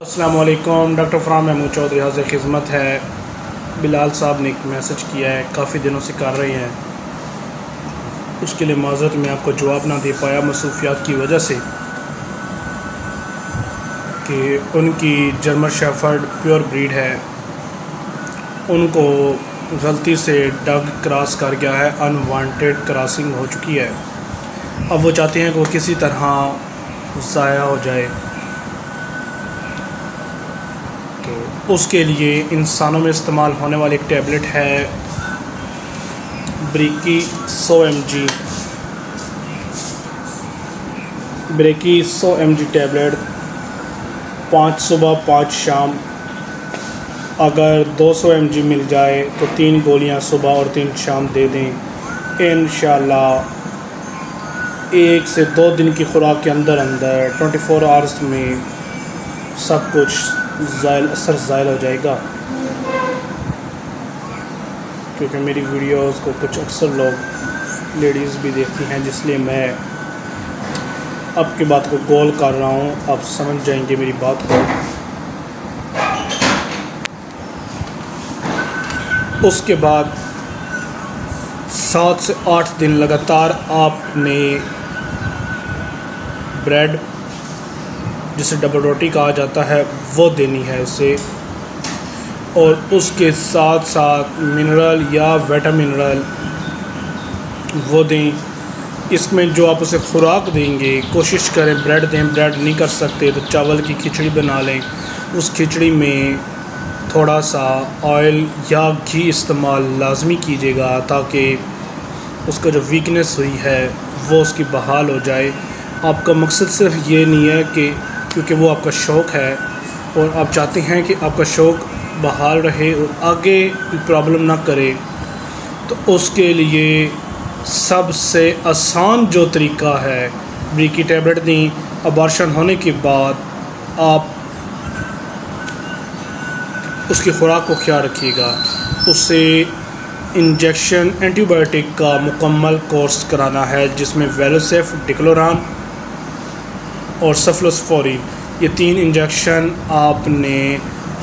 अस्सलाम वालेकुम। डॉक्टर फरहान महमूद चौधरी हाज़िर खिदमत है। बिलाल साहब ने एक मैसेज किया है, काफ़ी दिनों से कर रहे हैं, उसके लिए माज़रत मैं आपको जवाब ना दे पाया मसरूफियात की वजह से कि उनकी जर्मन शेफर्ड प्योर ब्रीड है, उनको गलती से डग क्रॉस कर गया है, अनवांटेड क्रॉसिंग हो चुकी है। अब वो चाहते हैं कि वो किसी तरह ज़ाया हो जाए, तो उसके लिए इंसानों में इस्तेमाल होने वाली एक टैबलेट है ब्रेकी 100 mg। ब्रेकी 100 mg टैबलेट 5 सुबह 5 शाम, अगर 200 mg मिल जाए तो 3 गोलियां सुबह और 3 शाम दे दें। इंशाल्लाह 1 से 2 दिन की खुराक के अंदर अंदर 24 आवर्स में सब कुछ असर ज़ायल हो जाएगा। क्योंकि मेरी वीडियोस को कुछ अक्सर लोग लेडीज़ भी देखती हैं, जिसलिए मैं अब की बात को गोल कर रहा हूँ। आप समझ जाएंगे मेरी बात को। उसके बाद 7 से 8 दिन लगातार आपने ब्रेड, जिसे डबल रोटी कहा जाता है, वो देनी है उसे, और उसके साथ साथ मिनरल या विटामिनरल वो दें। इसमें जो आप उसे खुराक देंगे, कोशिश करें ब्रेड दें। ब्रेड नहीं कर सकते तो चावल की खिचड़ी बना लें, उस खिचड़ी में थोड़ा सा ऑयल या घी इस्तेमाल लाजमी कीजिएगा, ताकि उसका जो वीकनेस हुई है वो उसकी बहाल हो जाए। आपका मकसद सिर्फ ये नहीं है कि क्योंकि वो आपका शौक़ है और आप चाहते हैं कि आपका शौक़ बहाल रहे और आगे प्रॉब्लम ना करे, तो उसके लिए सबसे आसान जो तरीका है, ब्रेकी टैबलेट दी। अबॉर्शन होने के बाद आप उसकी खुराक को ख्याल रखिएगा, उसे इंजेक्शन एंटीबायोटिक का मुकम्मल कोर्स कराना है, जिसमें वेलोसेफ, डिक्लोरान और सफ्लोस्फोरिन, ये 3 इंजेक्शन आपने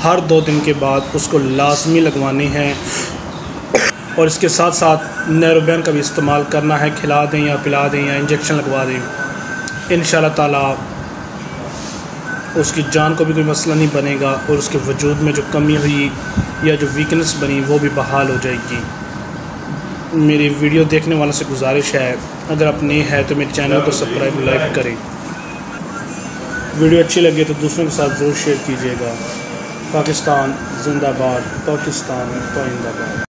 हर 2 दिन के बाद उसको लाजमी लगवाने हैं। और इसके साथ साथ नैरोबैन का भी इस्तेमाल करना है, खिला दें या पिला दें या इंजेक्शन लगवा दें। इंशाल्लाह ताला उसकी जान को भी कोई मसला नहीं बनेगा और उसके वजूद में जो कमी हुई या जो वीकनेस बनी वो भी बहाल हो जाएगी। मेरी वीडियो देखने वालों से गुजारिश है, अगर आप नए हैं तो मेरे चैनल को सब्सक्राइब लाइक करें। वीडियो अच्छी लगे तो दूसरों के साथ ज़रूर शेयर कीजिएगा। पाकिस्तान जिंदाबाद, पाकिस्तान जिंदाबाद।